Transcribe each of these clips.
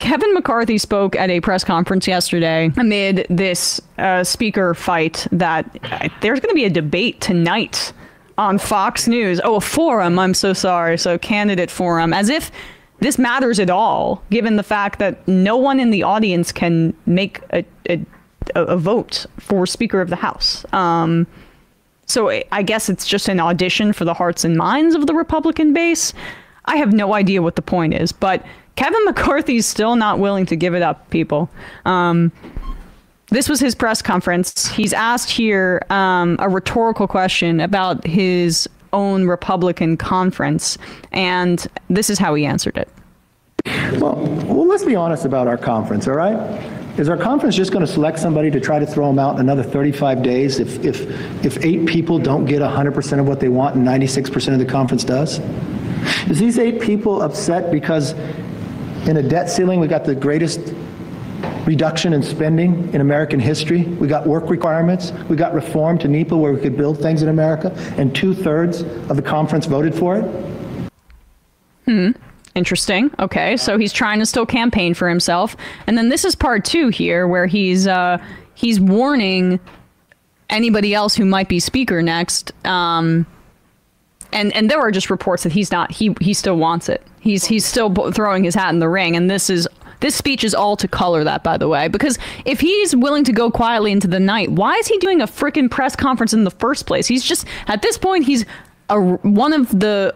Kevin McCarthy spoke at a press conference yesterday amid this speaker fight that there's going to be a debate tonight on Fox News. Oh, a forum. I'm so sorry. So candidate forum, as if this matters at all, given the fact that no one in the audience can make a vote for Speaker of the House. So I guess it's just an audition for the hearts and minds of the Republican base. I have no idea what the point is, but Kevin McCarthy's still not willing to give it up, people. This was his press conference. He's asked here a rhetorical question about his own Republican conference, and this is how he answered it. Well, let's be honest about our conference, all right? Is our conference just going to select somebody to try to throw them out in another 35 days if 8 people don't get 100% of what they want and 96% of the conference does? Is these 8 people upset because in a debt ceiling we got the greatest reduction in spending in American history? We got work requirements. We got reform to NEPA where we could build things in America, and 2/3 of the conference voted for it? Interesting. Okay, so he's trying to still campaign for himself. And then this is part 2 here, where he's warning anybody else who might be speaker next. And there are just reports that he's not. He still wants it. He's still throwing his hat in the ring. And this speech is all to color that, by the way, because if he's willing to go quietly into the night, why is he doing a frickin' press conference in the first place? He's just, at this point, he's one of the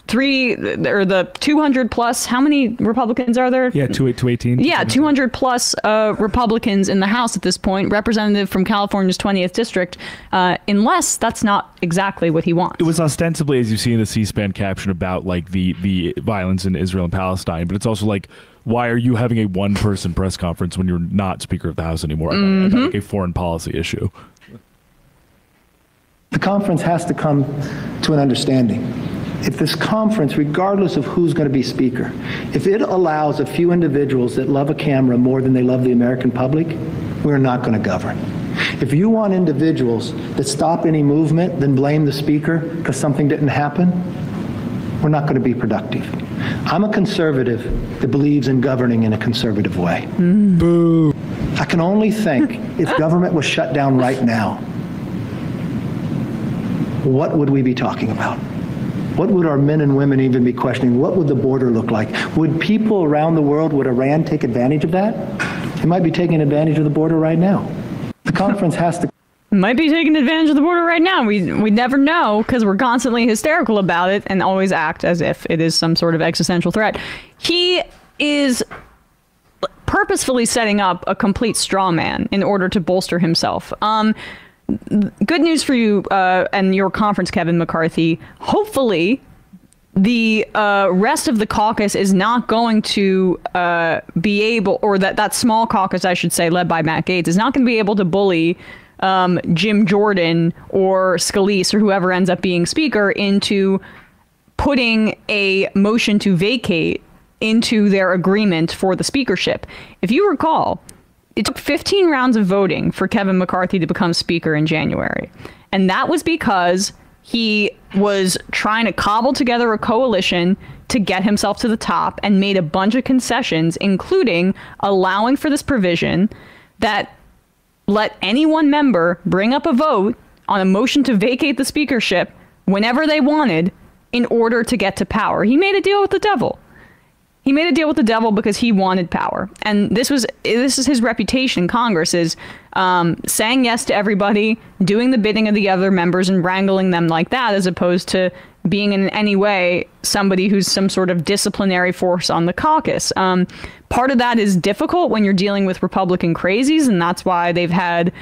200 plus, how many Republicans are there? Yeah, 218. Yeah, 200 plus Republicans in the House at this point, representative from California's 20th district, unless that's not exactly what he wants. It was ostensibly, as you see in the C-SPAN caption, about like the violence in Israel and Palestine, but it's also like, why are you having a one-person press conference when you're not Speaker of the House anymore about like a foreign policy issue? The conference has to come to an understanding. If this conference, regardless of who's going to be speaker, if it allows a few individuals that love a camera more than they love the American public, we're not going to govern. If you want individuals that stop any movement, then blame the speaker because something didn't happen, we're not going to be productive. I'm a conservative that believes in governing in a conservative way. Boo. I can only think if government was shut down right now, what would we be talking about? What would our men and women even be questioning? What would the border look like? Would people around the world, would Iran take advantage of that? It might be taking advantage of the border right now. The conference has to... Might be taking advantage of the border right now. We never know because we're constantly hysterical about it and always act as if it is some sort of existential threat. He is purposefully setting up a complete straw man in order to bolster himself. Good news for you and your conference, Kevin McCarthy. Hopefully, the rest of the caucus is not going to be able, or that small caucus, I should say, led by Matt Gaetz, is not going to be able to bully Jim Jordan or Scalise or whoever ends up being speaker into putting a motion to vacate into their agreement for the speakership. If you recall, it took 15 rounds of voting for Kevin McCarthy to become speaker in January. And that was because he was trying to cobble together a coalition to get himself to the top and made a bunch of concessions, including allowing for this provision that let any one member bring up a vote on a motion to vacate the speakership whenever they wanted in order to get to power. He made a deal with the devil. He made a deal with the devil because he wanted power. And this is his reputation in Congress, is saying yes to everybody, doing the bidding of the other members and wrangling them like that, as opposed to being in any way somebody who's some sort of disciplinary force on the caucus. Part of that is difficult when you're dealing with Republican crazies, and that's why they've had,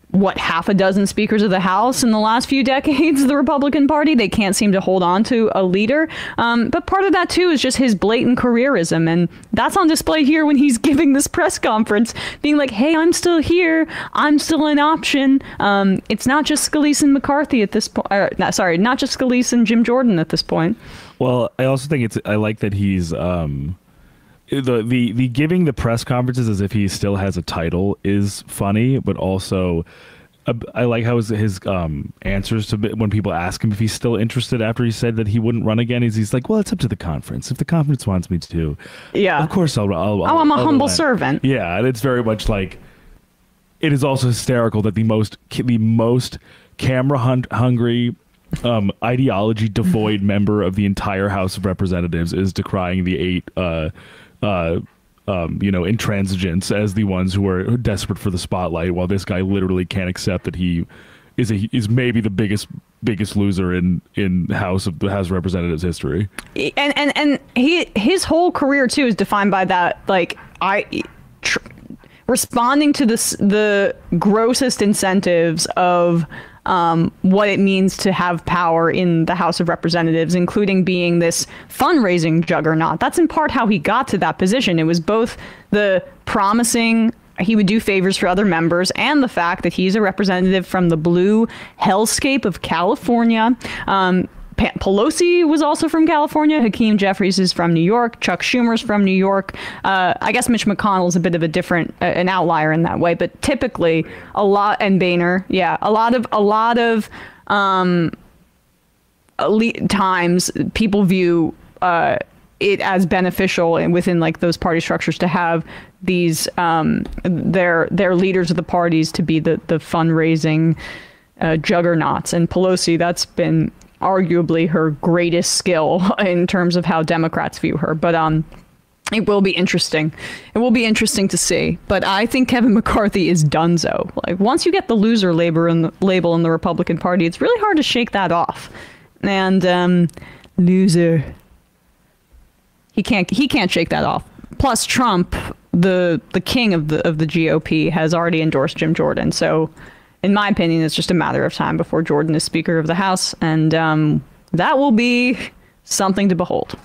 what, half a dozen speakers of the House in the last few decades, the Republican Party. They can't seem to hold on to a leader. But part of that, too, is just his blatant careerism. And that's on display here when he's giving this press conference, being like, hey, I'm still here. I'm still an option. It's not just Scalise and McCarthy at this point. Sorry, not just Scalise and Jim Jordan at this point. Well, I also think I like that he's the giving the press conferences as if he still has a title is funny, but also I like how his answers to when people ask him if he's still interested after he said that he wouldn't run again. He's like, well, it's up to the conference. If the conference wants me to, yeah, of course I'll I'm a humble servant. Yeah, and it's very much like, it is also hysterical that the most camera hungry, ideology devoid member of the entire House of Representatives is decrying the 8 intransigents as the ones who are desperate for the spotlight, while this guy literally can't accept that he is maybe the biggest loser in House of Representatives history. And his whole career too is defined by that, like responding to the grossest incentives of what it means to have power in the House of Representatives, including being this fundraising juggernaut. That's in part how he got to that position. It was both the promising he would do favors for other members and the fact that he's a representative from the blue hellscape of California. Pelosi was also from California. Hakeem Jeffries is from New York. Chuck Schumer's from New York. I guess Mitch McConnell's a bit of a different, an outlier in that way. But typically, and Boehner, yeah, a lot of times people view it as beneficial and within like those party structures to have these their leaders of the parties to be the fundraising juggernauts. And Pelosi, that's been arguably her greatest skill in terms of how Democrats view her. But it will be interesting. It will be interesting to see. But I think Kevin McCarthy is donezo. Like, once you get the loser label in the Republican Party, it's really hard to shake that off. And loser, he can't shake that off. Plus, Trump, the king of the GOP, has already endorsed Jim Jordan. So, in my opinion, it's just a matter of time before Jordan is Speaker of the House, and that will be something to behold.